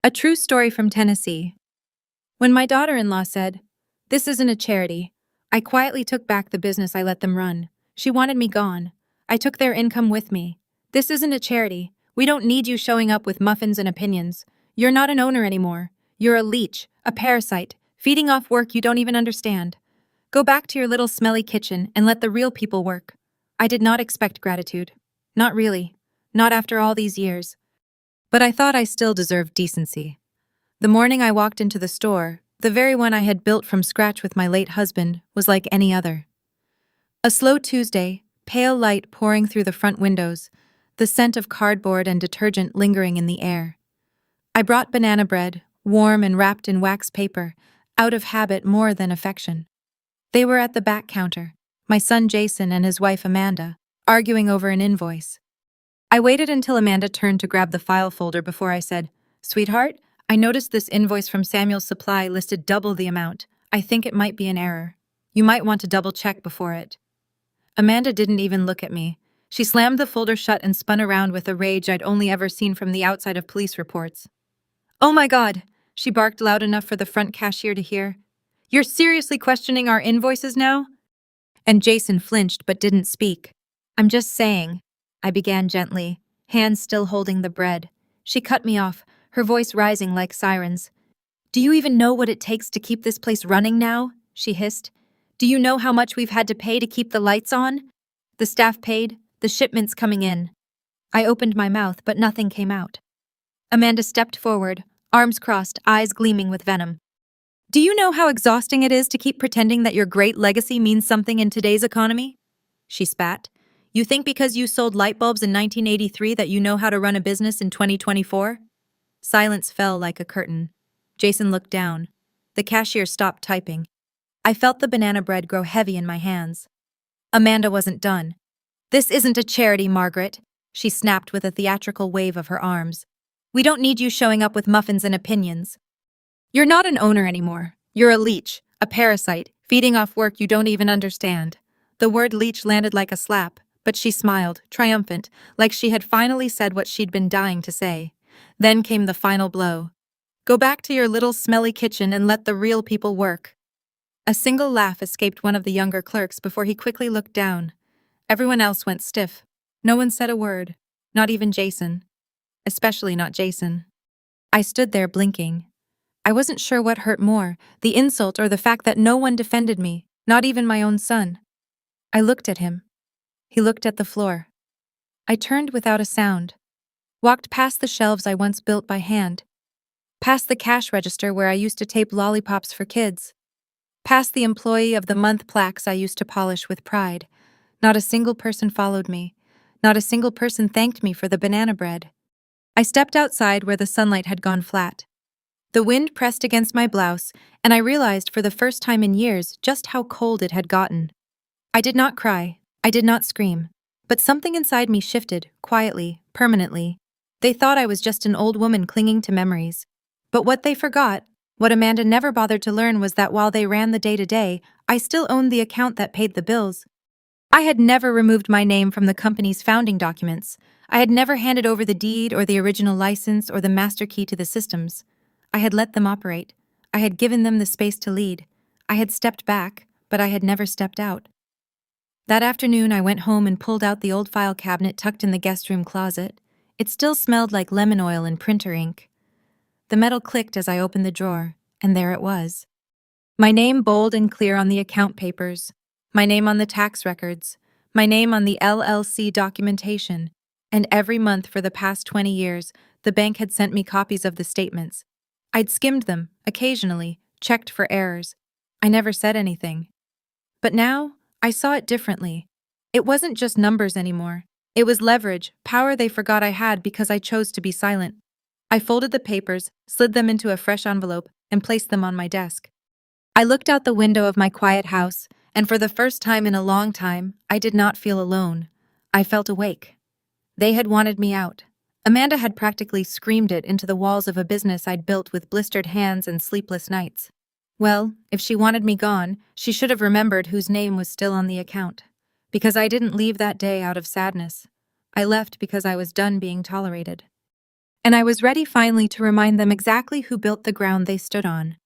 A true story from Tennessee. When my daughter-in-law said, "This isn't a charity," I quietly took back the business I let them run. She wanted me gone. I took their income with me. This isn't a charity. We don't need you showing up with muffins and opinions. You're not an owner anymore. You're a leech, a parasite, feeding off work you don't even understand. Go back to your little smelly kitchen and let the real people work. I did not expect gratitude. Not really. Not after all these years. But I thought I still deserved decency. The morning I walked into the store, the very one I had built from scratch with my late husband, was like any other. A slow Tuesday, pale light pouring through the front windows, the scent of cardboard and detergent lingering in the air. I brought banana bread, warm and wrapped in wax paper, out of habit more than affection. They were at the back counter, my son Jason and his wife Amanda, arguing over an invoice. I waited until Amanda turned to grab the file folder before I said, "Sweetheart, I noticed this invoice from Samuel's Supply listed double the amount. I think it might be an error. You might want to double-check before it." Amanda didn't even look at me. She slammed the folder shut and spun around with a rage I'd only ever seen from the outside of police reports. "Oh my God," she barked loud enough for the front cashier to hear. "You're seriously questioning our invoices now?" And Jason flinched but didn't speak. "I'm just saying," I began gently, hands still holding the bread. She cut me off, her voice rising like sirens. "Do you even know what it takes to keep this place running now?" she hissed. "Do you know how much we've had to pay to keep the lights on? The staff paid, the shipments coming in." I opened my mouth, but nothing came out. Amanda stepped forward, arms crossed, eyes gleaming with venom. "Do you know how exhausting it is to keep pretending that your great legacy means something in today's economy?" She spat. "You think because you sold light bulbs in 1983 that you know how to run a business in 2024? Silence fell like a curtain. Jason looked down. The cashier stopped typing. I felt the banana bread grow heavy in my hands. Amanda wasn't done. "This isn't a charity, Margaret," she snapped with a theatrical wave of her arms. "We don't need you showing up with muffins and opinions. You're not an owner anymore. You're a leech, a parasite, feeding off work you don't even understand." The word leech landed like a slap, but she smiled, triumphant, like she had finally said what she'd been dying to say. Then came the final blow. "Go back to your little smelly kitchen and let the real people work." A single laugh escaped one of the younger clerks before he quickly looked down. Everyone else went stiff. No one said a word, not even Jason. Especially not Jason. I stood there blinking. I wasn't sure what hurt more, the insult or the fact that no one defended me, not even my own son. I looked at him. He looked at the floor. I turned without a sound. Walked past the shelves I once built by hand. Past the cash register where I used to tape lollipops for kids. Past the Employee of the Month plaques I used to polish with pride. Not a single person followed me. Not a single person thanked me for the banana bread. I stepped outside where the sunlight had gone flat. The wind pressed against my blouse, and I realized for the first time in years just how cold it had gotten. I did not cry. I did not scream. But something inside me shifted, quietly, permanently. They thought I was just an old woman clinging to memories. But what they forgot, what Amanda never bothered to learn, was that while they ran the day-to-day, I still owned the account that paid the bills. I had never removed my name from the company's founding documents. I had never handed over the deed or the original license or the master key to the systems. I had let them operate. I had given them the space to lead. I had stepped back, but I had never stepped out. That afternoon, I went home and pulled out the old file cabinet tucked in the guest room closet. It still smelled like lemon oil and printer ink. The metal clicked as I opened the drawer, and there it was. My name bold and clear on the account papers. My name on the tax records. My name on the LLC documentation. And every month for the past 20 years, the bank had sent me copies of the statements. I'd skimmed them, occasionally, checked for errors. I never said anything. But now, I saw it differently. It wasn't just numbers anymore. It was leverage, power they forgot I had because I chose to be silent. I folded the papers, slid them into a fresh envelope, and placed them on my desk. I looked out the window of my quiet house, and for the first time in a long time, I did not feel alone. I felt awake. They had wanted me out. Amanda had practically screamed it into the walls of a business I'd built with blistered hands and sleepless nights. Well, if she wanted me gone, she should have remembered whose name was still on the account. Because I didn't leave that day out of sadness. I left because I was done being tolerated. And I was ready finally to remind them exactly who built the ground they stood on.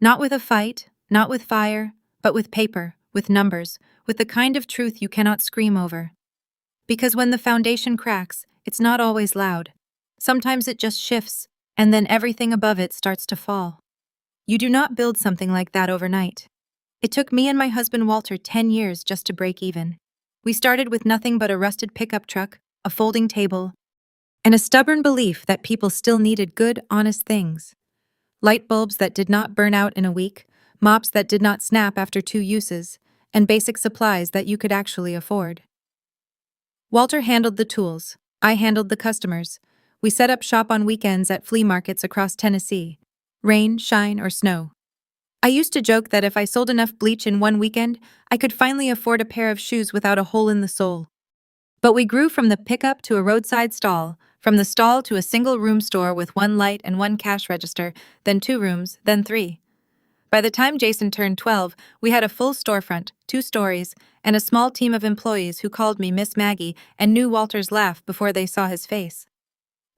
Not with a fight, not with fire, but with paper, with numbers, with the kind of truth you cannot scream over. Because when the foundation cracks, it's not always loud. Sometimes it just shifts, and then everything above it starts to fall. You do not build something like that overnight. It took me and my husband Walter 10 years just to break even. We started with nothing but a rusted pickup truck, a folding table, and a stubborn belief that people still needed good, honest things. Light bulbs that did not burn out in a week, mops that did not snap after 2 uses, and basic supplies that you could actually afford. Walter handled the tools. I handled the customers. We set up shop on weekends at flea markets across Tennessee. Rain, shine, or snow. I used to joke that if I sold enough bleach in one weekend, I could finally afford a pair of shoes without a hole in the sole. But we grew from the pickup to a roadside stall, from the stall to a single-room store with 1 light and 1 cash register, then 2 rooms, then 3. By the time Jason turned 12, we had a full storefront, 2 stories, and a small team of employees who called me Miss Maggie and knew Walter's laugh before they saw his face.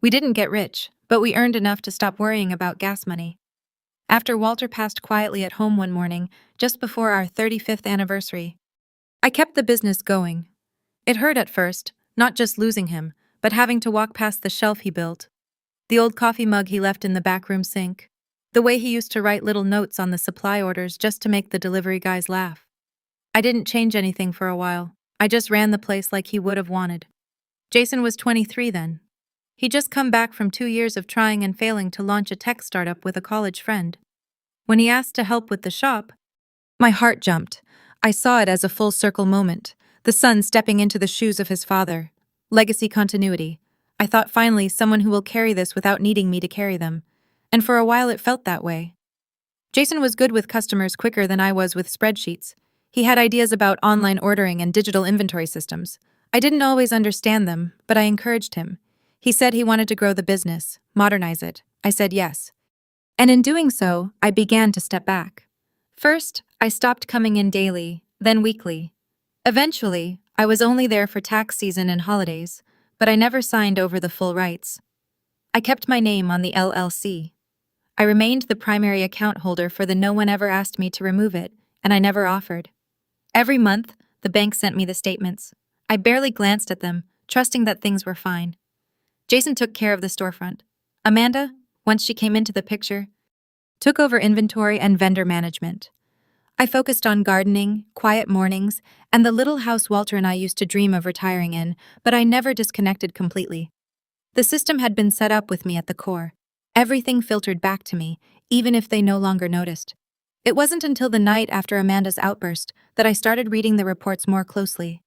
We didn't get rich, but we earned enough to stop worrying about gas money. After Walter passed quietly at home one morning, just before our 35th anniversary, I kept the business going. It hurt at first, not just losing him, but having to walk past the shelf he built, the old coffee mug he left in the backroom sink, the way he used to write little notes on the supply orders just to make the delivery guys laugh. I didn't change anything for a while. I just ran the place like he would have wanted. Jason was 23 then. He'd just come back from 2 years of trying and failing to launch a tech startup with a college friend. When he asked to help with the shop, my heart jumped. I saw it as a full circle moment, the son stepping into the shoes of his father. Legacy continuity. I thought finally someone who will carry this without needing me to carry them. And for a while it felt that way. Jason was good with customers quicker than I was with spreadsheets. He had ideas about online ordering and digital inventory systems. I didn't always understand them, but I encouraged him. He said he wanted to grow the business, modernize it. I said yes. And in doing so, I began to step back. First, I stopped coming in daily, then weekly. Eventually, I was only there for tax season and holidays, but I never signed over the full rights. I kept my name on the LLC. I remained the primary account holder for the no one ever asked me to remove it, and I never offered. Every month, the bank sent me the statements. I barely glanced at them, trusting that things were fine. Jason took care of the storefront. Amanda, once she came into the picture, took over inventory and vendor management. I focused on gardening, quiet mornings, and the little house Walter and I used to dream of retiring in, but I never disconnected completely. The system had been set up with me at the core. Everything filtered back to me, even if they no longer noticed. It wasn't until the night after Amanda's outburst that I started reading the reports more closely.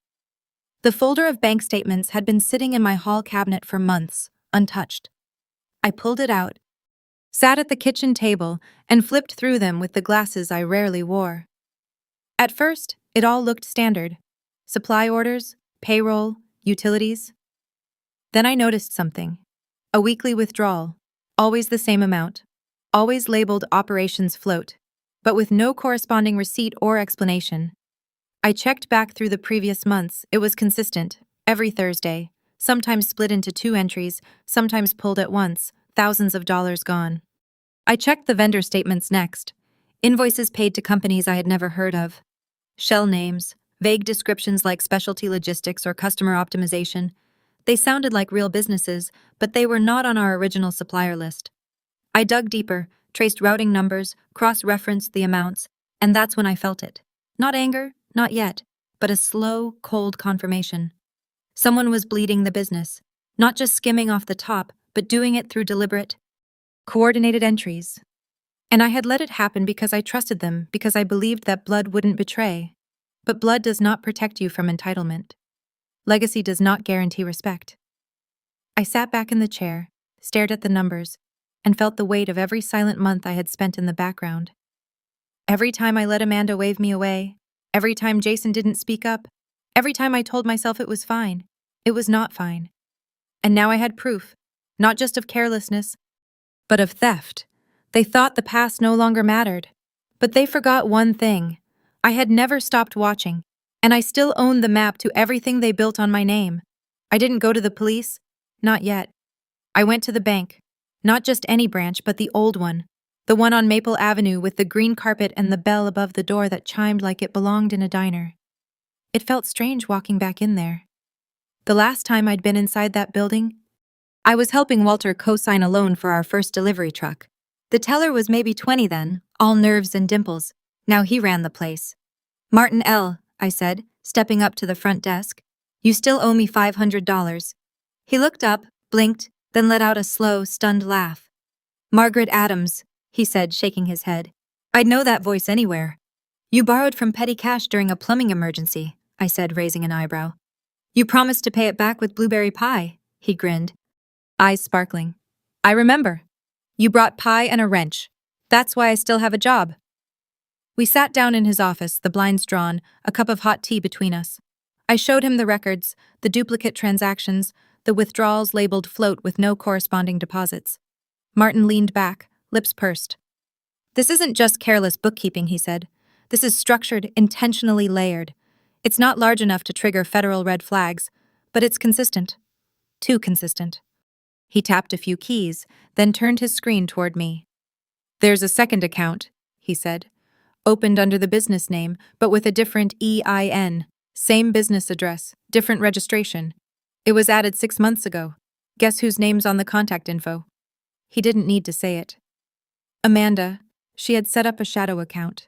The folder of bank statements had been sitting in my hall cabinet for months, untouched. I pulled it out, sat at the kitchen table, and flipped through them with the glasses I rarely wore. At first, it all looked standard. Supply orders, payroll, utilities. Then I noticed something. A weekly withdrawal. Always the same amount. Always labeled Operations Float, but with no corresponding receipt or explanation. I checked back through the previous months. It was consistent, every Thursday, sometimes split into 2 entries, sometimes pulled at once, thousands of dollars gone. I checked the vendor statements next. Invoices paid to companies I had never heard of. Shell names, vague descriptions like specialty logistics or customer optimization. They sounded like real businesses, but they were not on our original supplier list. I dug deeper, traced routing numbers, cross-referenced the amounts, and that's when I felt it. Not anger, not yet, but a slow, cold confirmation. Someone was bleeding the business, not just skimming off the top, but doing it through deliberate, coordinated entries. And I had let it happen because I trusted them, because I believed that blood wouldn't betray. But blood does not protect you from entitlement. Legacy does not guarantee respect. I sat back in the chair, stared at the numbers, and felt the weight of every silent month I had spent in the background. Every time I let Amanda wave me away, every time Jason didn't speak up, every time I told myself it was fine, it was not fine. And now I had proof, not just of carelessness, but of theft. They thought the past no longer mattered. But they forgot one thing. I had never stopped watching, and I still owned the map to everything they built on my name. I didn't go to the police. Not yet. I went to the bank. Not just any branch, but the old one. The one on Maple Avenue with the green carpet and the bell above the door that chimed like it belonged in a diner. It felt strange walking back in there. The last time I'd been inside that building, I was helping Walter co-sign a loan for our first delivery truck. The teller was maybe 20 then, all nerves and dimples. Now he ran the place. Martin L., I said, stepping up to the front desk. You still owe me $500. He looked up, blinked, then let out a slow, stunned laugh. Margaret Adams, he said, shaking his head. I'd know that voice anywhere. You borrowed from petty cash during a plumbing emergency, I said, raising an eyebrow. You promised to pay it back with blueberry pie, he grinned, eyes sparkling. I remember. You brought pie and a wrench. That's why I still have a job. We sat down in his office, the blinds drawn, a cup of hot tea between us. I showed him the records, the duplicate transactions, the withdrawals labeled float with no corresponding deposits. Martin leaned back, lips pursed. This isn't just careless bookkeeping, he said. This is structured, intentionally layered. It's not large enough to trigger federal red flags, but it's consistent. Too consistent. He tapped a few keys, then turned his screen toward me. There's a second account, he said. Opened under the business name, but with a different EIN. Same business address, different registration. It was added 6 months ago. Guess whose name's on the contact info? He didn't need to say it. Amanda. She had set up a shadow account.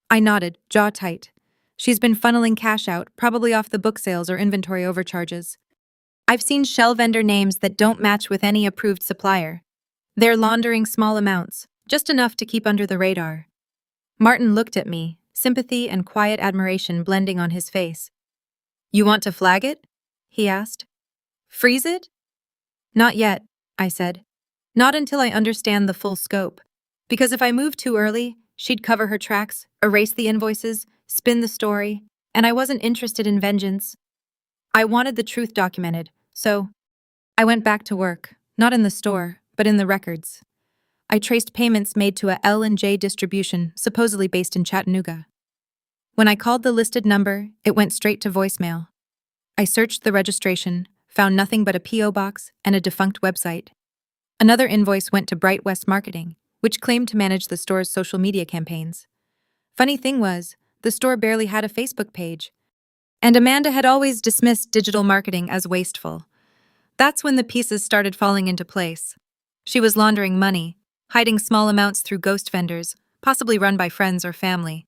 I nodded, jaw tight. She's been funneling cash out, probably off the book sales or inventory overcharges. I've seen shell vendor names that don't match with any approved supplier. They're laundering small amounts, just enough to keep under the radar. Martin looked at me, sympathy and quiet admiration blending on his face. You want to flag it? He asked. Freeze it? Not yet, I said. Not until I understand the full scope. Because if I move too early, she'd cover her tracks, erase the invoices, spin the story, and I wasn't interested in vengeance. I wanted the truth documented, so I went back to work, not in the store, but in the records. I traced payments made to a L&J distribution, supposedly based in Chattanooga. When I called the listed number, it went straight to voicemail. I searched the registration, found nothing but a P.O. box and a defunct website. Another invoice went to Bright West Marketing, which claimed to manage the store's social media campaigns. Funny thing was, the store barely had a Facebook page, and Amanda had always dismissed digital marketing as wasteful. That's when the pieces started falling into place. She was laundering money, hiding small amounts through ghost vendors, possibly run by friends or family.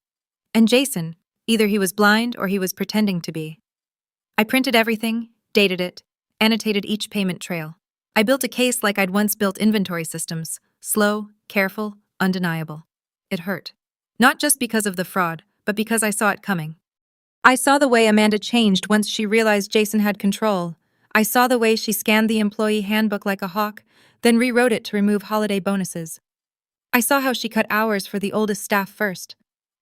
And Jason, either he was blind or he was pretending to be. I printed everything, dated it, annotated each payment trail. I built a case like I'd once built inventory systems, slow, careful, undeniable. It hurt. Not just because of the fraud, but because I saw it coming. I saw the way Amanda changed once she realized Jason had control. I saw the way she scanned the employee handbook like a hawk, then rewrote it to remove holiday bonuses. I saw how she cut hours for the oldest staff first.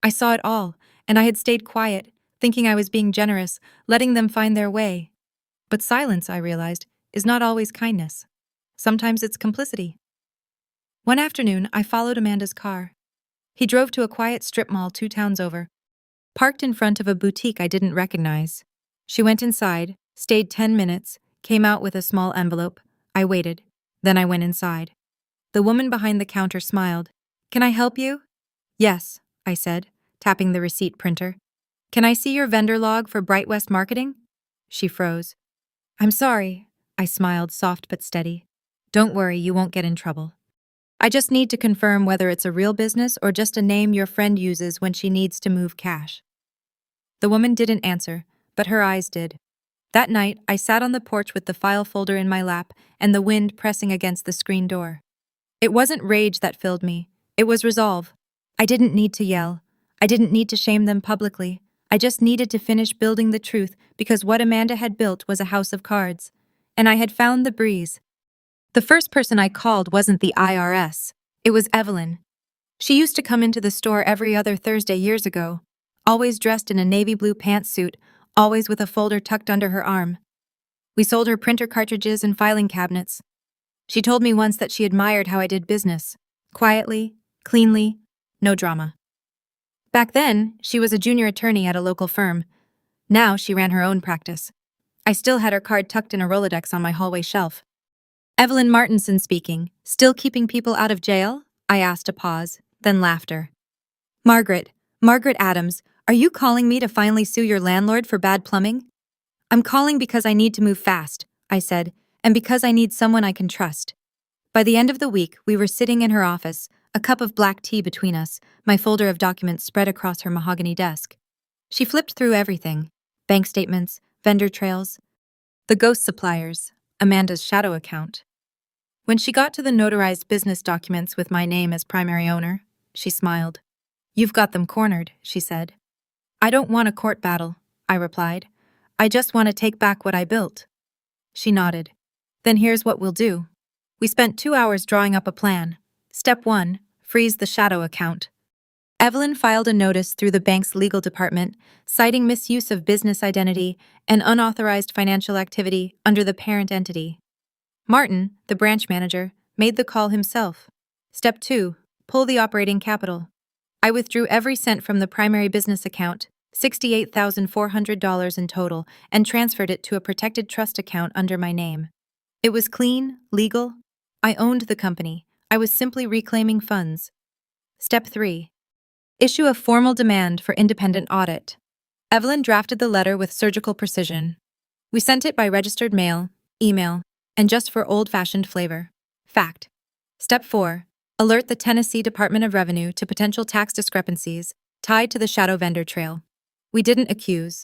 I saw it all, and I had stayed quiet, thinking I was being generous, letting them find their way. But silence, I realized, is not always kindness. Sometimes it's complicity. One afternoon, I followed Amanda's car. He drove to a quiet strip mall 2 towns over, parked in front of a boutique I didn't recognize. She went inside, stayed 10 minutes, came out with a small envelope. I waited. Then I went inside. The woman behind the counter smiled. Can I help you? Yes, I said, tapping the receipt printer. Can I see your vendor log for Bright West Marketing? She froze. I'm sorry, I smiled, soft but steady. Don't worry, you won't get in trouble. I just need to confirm whether it's a real business or just a name your friend uses when she needs to move cash. The woman didn't answer, but her eyes did. That night, I sat on the porch with the file folder in my lap and the wind pressing against the screen door. It wasn't rage that filled me. It was resolve. I didn't need to yell. I didn't need to shame them publicly. I just needed to finish building the truth because what Amanda had built was a house of cards. And I had found the breeze. The first person I called wasn't the IRS. It was Evelyn. She used to come into the store every other Thursday years ago, always dressed in a navy blue pantsuit, always with a folder tucked under her arm. We sold her printer cartridges and filing cabinets. She told me once that she admired how I did business. Quietly, cleanly, no drama. Back then, she was a junior attorney at a local firm. Now she ran her own practice. I still had her card tucked in a Rolodex on my hallway shelf. Evelyn Martinson speaking. Still keeping people out of jail? I asked a pause, then laughter. Margaret Adams, are you calling me to finally sue your landlord for bad plumbing? I'm calling because I need to move fast, I said, and because I need someone I can trust. By the end of the week, we were sitting in her office, a cup of black tea between us, my folder of documents spread across her mahogany desk. She flipped through everything: bank statements, vendor trails, the ghost suppliers, Amanda's shadow account. When she got to the notarized business documents with my name as primary owner, she smiled. "You've got them cornered," she said. "I don't want a court battle," I replied. "I just want to take back what I built." She nodded. "Then here's what we'll do." We spent 2 hours drawing up a plan. Step 1, freeze the shadow account. Evelyn filed a notice through the bank's legal department, citing misuse of business identity and unauthorized financial activity under the parent entity. Martin, the branch manager, made the call himself. Step 2, pull the operating capital. I withdrew every cent from the primary business account, $68,400 in total, and transferred it to a protected trust account under my name. It was clean, legal. I owned the company. I was simply reclaiming funds. Step 3. Issue a formal demand for independent audit. Evelyn drafted the letter with surgical precision. We sent it by registered mail, email, and just for old-fashioned flavor. Fact. Step 4. Alert the Tennessee Department of Revenue to potential tax discrepancies tied to the shadow vendor trail. We didn't accuse.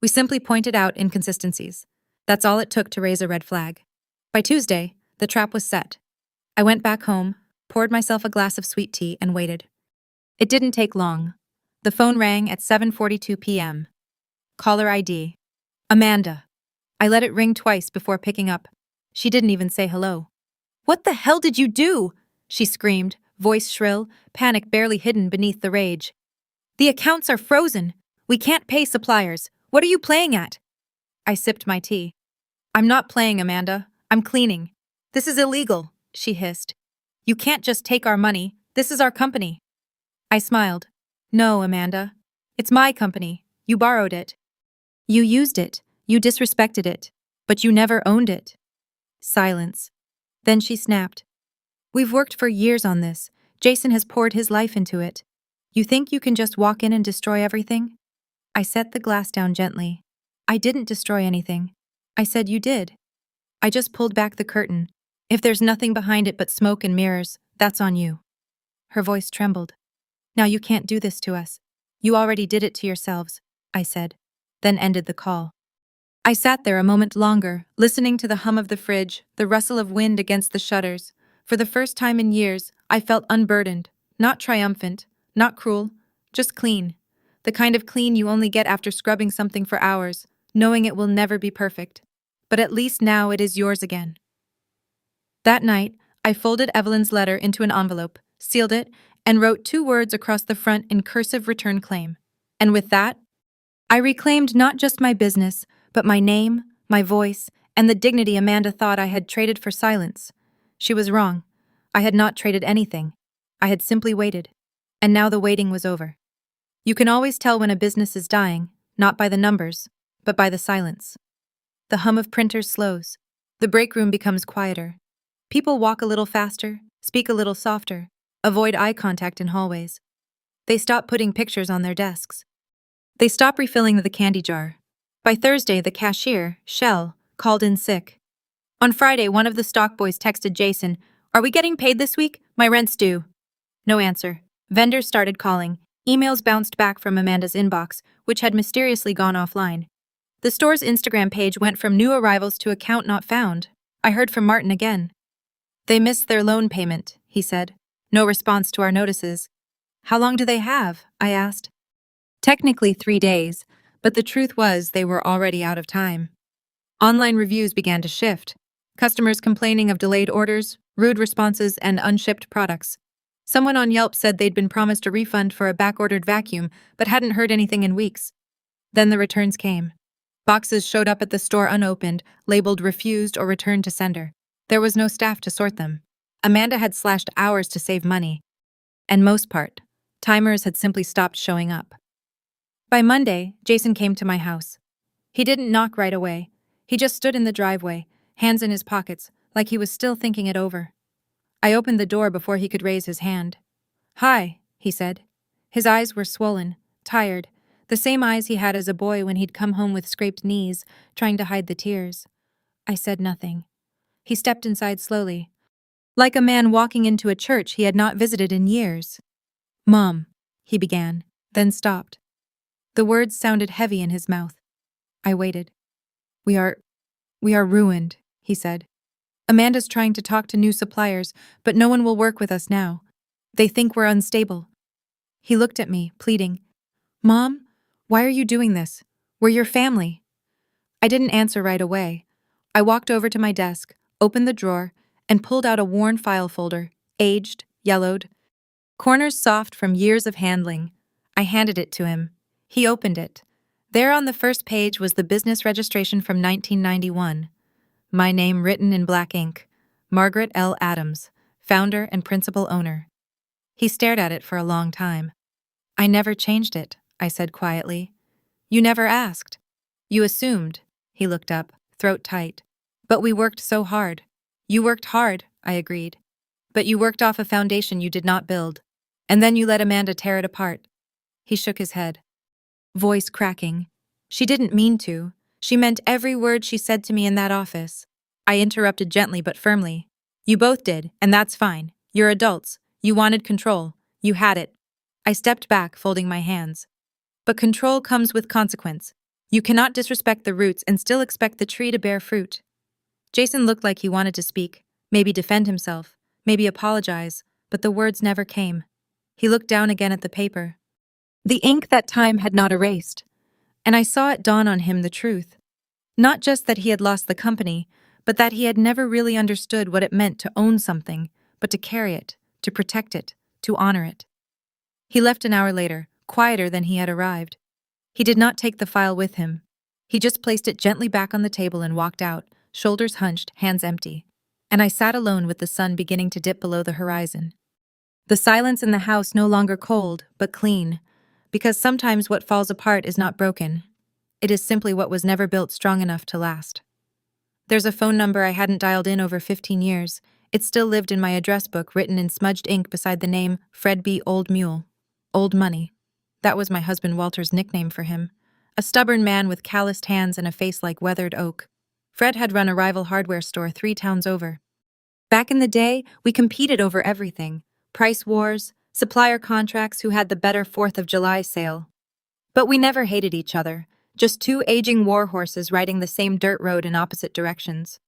We simply pointed out inconsistencies. That's all it took to raise a red flag. By Tuesday, the trap was set. I went back home, poured myself a glass of sweet tea, and waited. It didn't take long. The phone rang at 7:42 p.m. Caller ID. Amanda. I let it ring twice before picking up. She didn't even say hello. "What the hell did you do?" she screamed, voice shrill, panic barely hidden beneath the rage. "The accounts are frozen. We can't pay suppliers. What are you playing at?" I sipped my tea. "I'm not playing, Amanda. I'm cleaning. This is illegal," she hissed. "You can't just take our money. This is our company." I smiled. "No, Amanda. It's my company. You borrowed it. You used it. You disrespected it. But you never owned it." Silence. Then she snapped. "We've worked for years on this. Jason has poured his life into it. You think you can just walk in and destroy everything?" I set the glass down gently. "I didn't destroy anything. I said you did. I just pulled back the curtain. If there's nothing behind it but smoke and mirrors, that's on you." Her voice trembled. "Now you can't do this to us. You already did it to yourselves," I said, then ended the call. I sat there a moment longer, listening to the hum of the fridge, the rustle of wind against the shutters. For the first time in years, I felt unburdened, not triumphant, not cruel, just clean. The kind of clean you only get after scrubbing something for hours, knowing it will never be perfect. But at least now it is yours again. That night, I folded Evelyn's letter into an envelope, sealed it, and wrote 2 words across the front in cursive return claim. And with that, I reclaimed not just my business, but my name, my voice, and the dignity Amanda thought I had traded for silence. She was wrong. I had not traded anything. I had simply waited. And now the waiting was over. You can always tell when a business is dying, not by the numbers, but by the silence. The hum of printers slows. The break room becomes quieter. People walk a little faster, speak a little softer, avoid eye contact in hallways. They stop putting pictures on their desks. They stop refilling the candy jar. By Thursday, the cashier, Shell, called in sick. On Friday, one of the stock boys texted Jason, "Are we getting paid this week? My rent's due." No answer. Vendors started calling. Emails bounced back from Amanda's inbox, which had mysteriously gone offline. The store's Instagram page went from new arrivals to account not found. I heard from Martin again. "They missed their loan payment," he said. "No response to our notices." "How long do they have?" I asked. Technically 3 days, but the truth was they were already out of time. Online reviews began to shift. Customers complaining of delayed orders, rude responses, and unshipped products. Someone on Yelp said they'd been promised a refund for a back-ordered vacuum, but hadn't heard anything in weeks. Then the returns came. Boxes showed up at the store unopened, labeled refused or returned to sender. There was no staff to sort them. Amanda had slashed hours to save money. And most part, timers had simply stopped showing up. By Monday, Jason came to my house. He didn't knock right away. He just stood in the driveway, hands in his pockets, like he was still thinking it over. I opened the door before he could raise his hand. "Hi," he said. His eyes were swollen, tired, the same eyes he had as a boy when he'd come home with scraped knees, trying to hide the tears. I said nothing. He stepped inside slowly, like a man walking into a church he had not visited in years. "Mom," he began, then stopped. The words sounded heavy in his mouth. I waited. We are ruined," he said. "Amanda's trying to talk to new suppliers, but no one will work with us now. They think we're unstable." He looked at me, pleading. "Mom, why are you doing this? We're your family." I didn't answer right away. I walked over to my desk, opened the drawer, and pulled out a worn file folder, aged, yellowed, corners soft from years of handling. I handed it to him. He opened it. There on the first page was the business registration from 1991. My name written in black ink. Margaret L. Adams, founder and principal owner. He stared at it for a long time. "I never changed it," I said quietly. "You never asked. You assumed." He looked up, throat tight. "But we worked so hard." "You worked hard," I agreed. "But you worked off a foundation you did not build. And then you let Amanda tear it apart." He shook his head, voice cracking. "She didn't mean to. She meant every word she said to me in that office." I interrupted gently but firmly. "You both did, and that's fine. You're adults. You wanted control. You had it." I stepped back, folding my hands. "But control comes with consequence. You cannot disrespect the roots and still expect the tree to bear fruit." Jason looked like he wanted to speak, maybe defend himself, maybe apologize, but the words never came. He looked down again at the paper. The ink that time had not erased. And I saw it dawn on him the truth. Not just that he had lost the company, but that he had never really understood what it meant to own something, but to carry it, to protect it, to honor it. He left an hour later, quieter than he had arrived. He did not take the file with him. He just placed it gently back on the table and walked out, shoulders hunched, hands empty. And I sat alone with the sun beginning to dip below the horizon. The silence in the house no longer cold, but clean, because sometimes what falls apart is not broken. It is simply what was never built strong enough to last. There's a phone number I hadn't dialed in over 15 years. It still lived in my address book, written in smudged ink beside the name Fred B. Old Mule. Old Money. That was my husband Walter's nickname for him. A stubborn man with calloused hands and a face like weathered oak. Fred had run a rival hardware store 3 towns over. Back in the day, we competed over everything. Price wars, supplier contracts, who had the better 4th of July sale. But we never hated each other, just 2 aging war horses riding the same dirt road in opposite directions.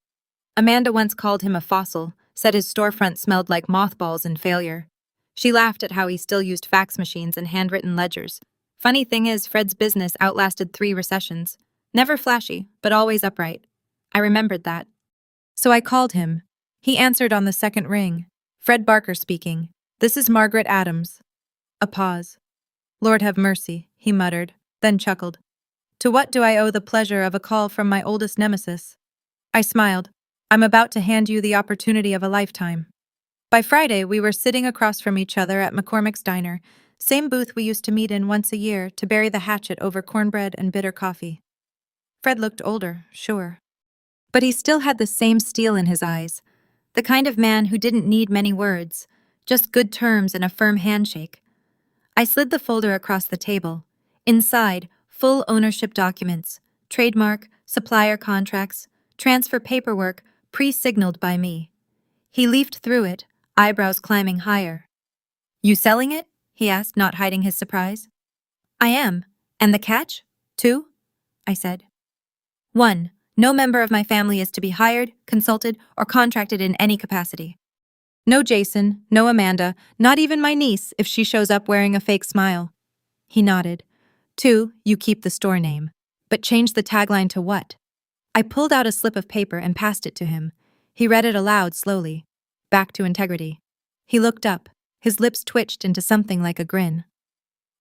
Amanda once called him a fossil, said his storefront smelled like mothballs and failure. She laughed at how he still used fax machines and handwritten ledgers. Funny thing is, Fred's business outlasted 3 recessions. Never flashy, but always upright. I remembered that. So I called him. He answered on the second ring. "Fred Barker speaking. This is Margaret Adams." A pause. "Lord have mercy," he muttered, then chuckled. "To what do I owe the pleasure of a call from my oldest nemesis?" I smiled. "I'm about to hand you the opportunity of a lifetime." By Friday, we were sitting across from each other at McCormick's Diner, same booth we used to meet in once a year to bury the hatchet over cornbread and bitter coffee. Fred looked older, sure. But he still had the same steel in his eyes, the kind of man who didn't need many words, just good terms and a firm handshake. I slid the folder across the table. Inside, full ownership documents, trademark, supplier contracts, transfer paperwork, pre-signaled by me. He leafed through it, eyebrows climbing higher. "You selling it?" he asked, not hiding his surprise. "I am. And the catch? 2?" I said. 1. No member of my family is to be hired, consulted, or contracted in any capacity. No Jason, no Amanda, not even my niece if she shows up wearing a fake smile. He nodded. 2, you keep the store name. But change the tagline to what? I pulled out a slip of paper and passed it to him. He read it aloud slowly. Back to integrity. He looked up. His lips twitched into something like a grin.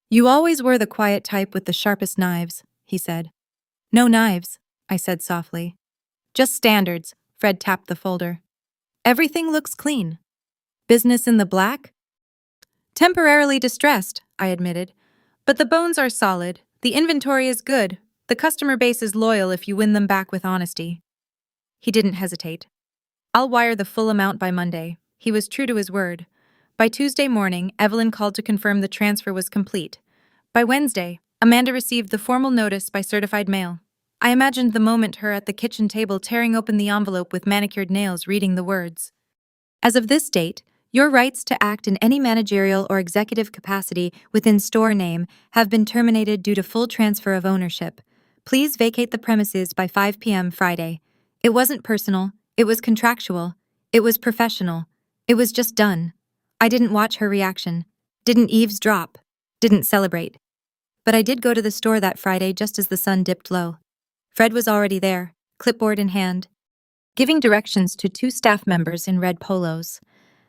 "You always were the quiet type with the sharpest knives," he said. "No knives," I said softly. "Just standards," Fred tapped the folder. "Everything looks clean." "Business in the black?" "Temporarily distressed," I admitted. "But the bones are solid, the inventory is good, the customer base is loyal if you win them back with honesty." He didn't hesitate. I'll wire the full amount by Monday. He was true to his word. By Tuesday morning, Evelyn called to confirm the transfer was complete. By Wednesday, Amanda received the formal notice by certified mail. I imagined the moment her at the kitchen table tearing open the envelope with manicured nails reading the words. As of this date, your rights to act in any managerial or executive capacity within store name have been terminated due to full transfer of ownership. Please vacate the premises by 5 p.m. Friday. It wasn't personal, it was contractual, it was professional, it was just done. I didn't watch her reaction, didn't eavesdrop, didn't celebrate. But I did go to the store that Friday just as the sun dipped low. Fred was already there, clipboard in hand, giving directions to two staff members in red polos.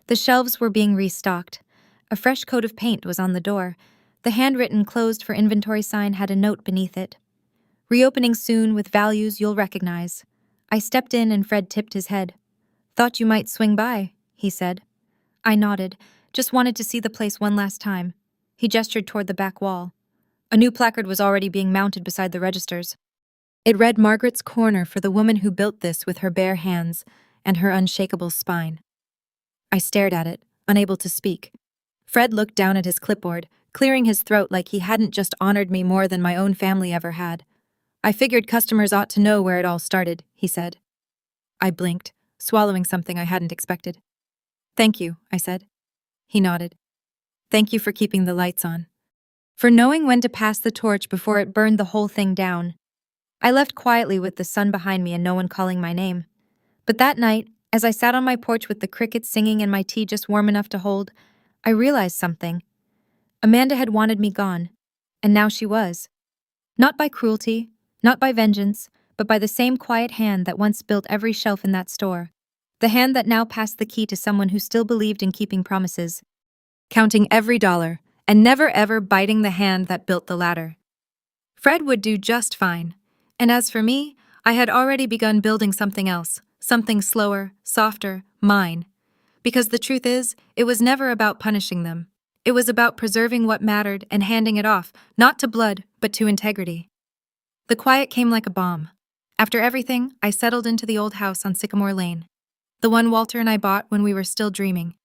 The shelves were being restocked. A fresh coat of paint was on the door. The handwritten closed for inventory sign had a note beneath it. Reopening soon with values you'll recognize. I stepped in and Fred tipped his head. Thought you might swing by, he said. I nodded, just wanted to see the place one last time. He gestured toward the back wall. A new placard was already being mounted beside the registers. It read Margaret's Corner for the woman who built this with her bare hands and her unshakable spine. I stared at it, unable to speak. Fred looked down at his clipboard, clearing his throat like he hadn't just honored me more than my own family ever had. I figured customers ought to know where it all started, he said. I blinked, swallowing something I hadn't expected. Thank you, I said. He nodded. Thank you for keeping the lights on. For knowing when to pass the torch before it burned the whole thing down. I left quietly with the sun behind me and no one calling my name. But that night, as I sat on my porch with the crickets singing and my tea just warm enough to hold, I realized something. Amanda had wanted me gone, and now she was. Not by cruelty, not by vengeance, but by the same quiet hand that once built every shelf in that store. The hand that now passed the key to someone who still believed in keeping promises. Counting every dollar, and never ever biting the hand that built the ladder. Fred would do just fine. And as for me, I had already begun building something else, something slower, softer, mine. Because the truth is, it was never about punishing them. It was about preserving what mattered and handing it off, not to blood, but to integrity. The quiet came like a bomb. After everything, I settled into the old house on Sycamore Lane. The one Walter and I bought when we were still dreaming.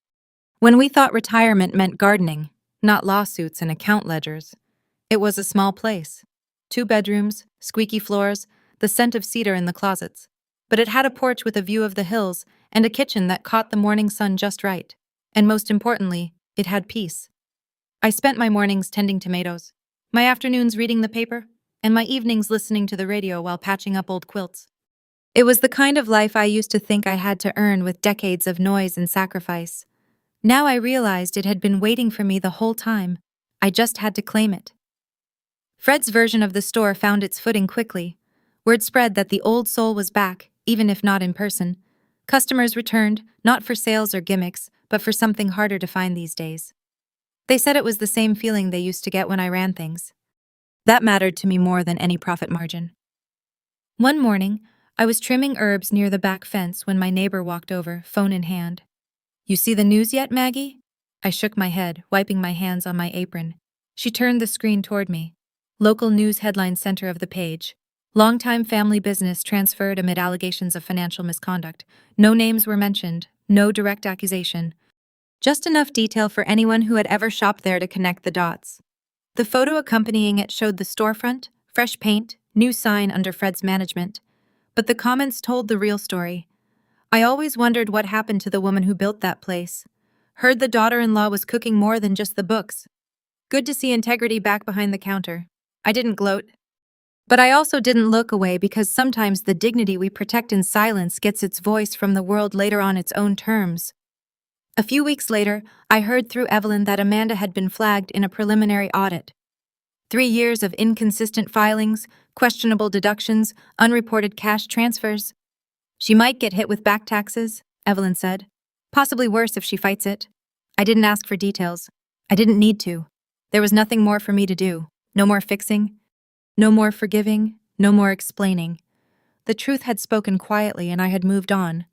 When we thought retirement meant gardening, not lawsuits and account ledgers. It was a small place. 2 bedrooms, squeaky floors, the scent of cedar in the closets. But it had a porch with a view of the hills and a kitchen that caught the morning sun just right. And most importantly, it had peace. I spent my mornings tending tomatoes, my afternoons reading the paper, and my evenings listening to the radio while patching up old quilts. It was the kind of life I used to think I had to earn with decades of noise and sacrifice. Now I realized it had been waiting for me the whole time. I just had to claim it. Fred's version of the store found its footing quickly. Word spread that the old soul was back, even if not in person. Customers returned, not for sales or gimmicks, but for something harder to find these days. They said it was the same feeling they used to get when I ran things. That mattered to me more than any profit margin. One morning, I was trimming herbs near the back fence when my neighbor walked over, phone in hand. You see the news yet, Maggie? I shook my head, wiping my hands on my apron. She turned the screen toward me. Local news headline center of the page. Longtime family business transferred amid allegations of financial misconduct. No names were mentioned, no direct accusation. Just enough detail for anyone who had ever shopped there to connect the dots. The photo accompanying it showed the storefront, fresh paint, new sign under Fred's management. But the comments told the real story. I always wondered what happened to the woman who built that place. Heard the daughter-in-law was cooking more than just the books. Good to see integrity back behind the counter. I didn't gloat. But I also didn't look away because sometimes the dignity we protect in silence gets its voice from the world later on its own terms. A few weeks later, I heard through Evelyn that Amanda had been flagged in a preliminary audit. 3 years of inconsistent filings, questionable deductions, unreported cash transfers. She might get hit with back taxes, Evelyn said. Possibly worse if she fights it. I didn't ask for details. I didn't need to. There was nothing more for me to do. No more fixing. No more forgiving. No more explaining. The truth had spoken quietly and I had moved on.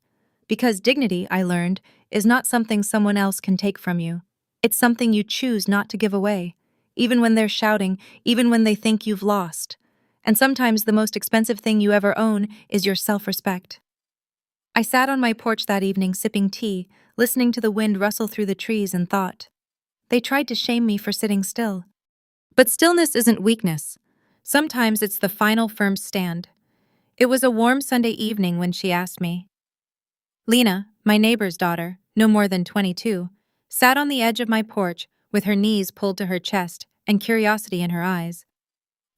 Because dignity, I learned, is not something someone else can take from you. It's something you choose not to give away, even when they're shouting, even when they think you've lost. And sometimes the most expensive thing you ever own is your self-respect. I sat on my porch that evening sipping tea, listening to the wind rustle through the trees and thought. They tried to shame me for sitting still. But stillness isn't weakness. Sometimes it's the final firm stand. It was a warm Sunday evening when she asked me. Lena, my neighbor's daughter, no more than 22, sat on the edge of my porch with her knees pulled to her chest and curiosity in her eyes.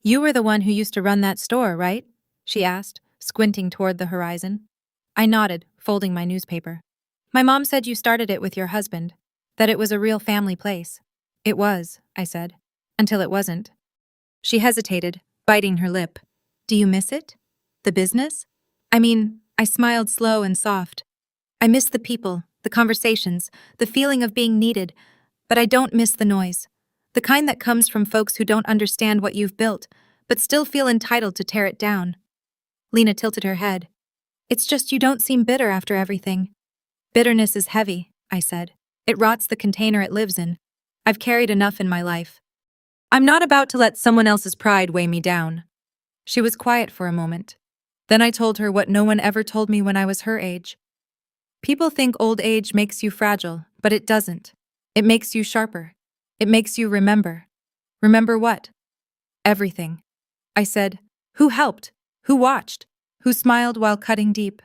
You were the one who used to run that store, right? She asked, squinting toward the horizon. I nodded, folding my newspaper. My mom said you started it with your husband, that it was a real family place. It was, I said, until it wasn't. She hesitated, biting her lip. Do you miss it? The business? I smiled slow and soft. I miss the people, the conversations, the feeling of being needed, but I don't miss the noise. The kind that comes from folks who don't understand what you've built, but still feel entitled to tear it down. Lena tilted her head. It's just you don't seem bitter after everything. Bitterness is heavy, I said. It rots the container it lives in. I've carried enough in my life. I'm not about to let someone else's pride weigh me down. She was quiet for a moment. Then I told her what no one ever told me when I was her age. People think old age makes you fragile, but it doesn't. It makes you sharper. It makes you remember. Remember what? Everything. I said, who helped? Who watched? Who smiled while cutting deep?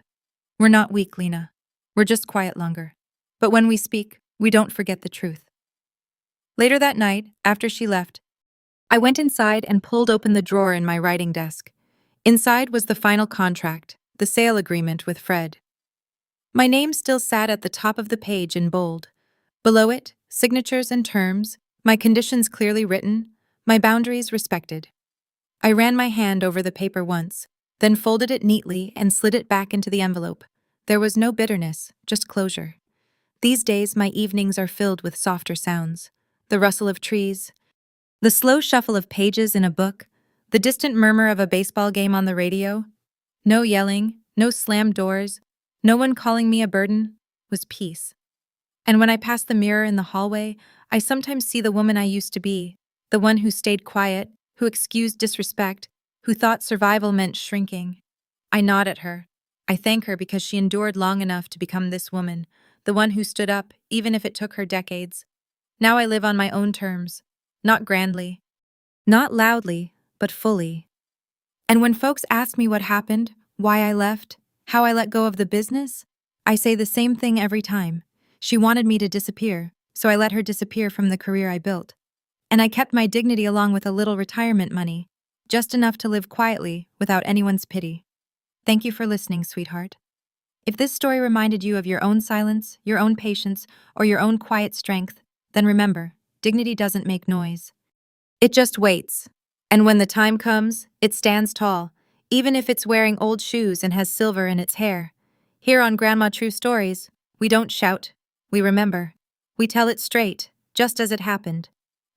We're not weak, Lena. We're just quiet longer. But when we speak, we don't forget the truth. Later that night, after she left, I went inside and pulled open the drawer in my writing desk. Inside was the final contract, the sale agreement with Fred. My name still sat at the top of the page in bold. Below it, signatures and terms, my conditions clearly written, my boundaries respected. I ran my hand over the paper once, then folded it neatly and slid it back into the envelope. There was no bitterness, just closure. These days, my evenings are filled with softer sounds. The rustle of trees, the slow shuffle of pages in a book, the distant murmur of a baseball game on the radio. No yelling, no slammed doors, no one calling me a burden, was peace. And when I pass the mirror in the hallway, I sometimes see the woman I used to be, the one who stayed quiet, who excused disrespect, who thought survival meant shrinking. I nod at her. I thank her because she endured long enough to become this woman, the one who stood up, even if it took her decades. Now I live on my own terms, not grandly, not loudly, but fully. And when folks ask me what happened, why I left, how I let go of the business, I say the same thing every time. She wanted me to disappear, so I let her disappear from the career I built. And I kept my dignity along with a little retirement money, just enough to live quietly without anyone's pity. Thank you for listening, sweetheart. If this story reminded you of your own silence, your own patience, or your own quiet strength, then remember, dignity doesn't make noise. It just waits. And when the time comes, it stands tall, even if it's wearing old shoes and has silver in its hair. Here on Grandma True Stories, we don't shout, we remember. We tell it straight, just as it happened.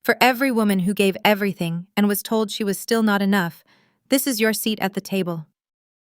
For every woman who gave everything and was told she was still not enough, this is your seat at the table.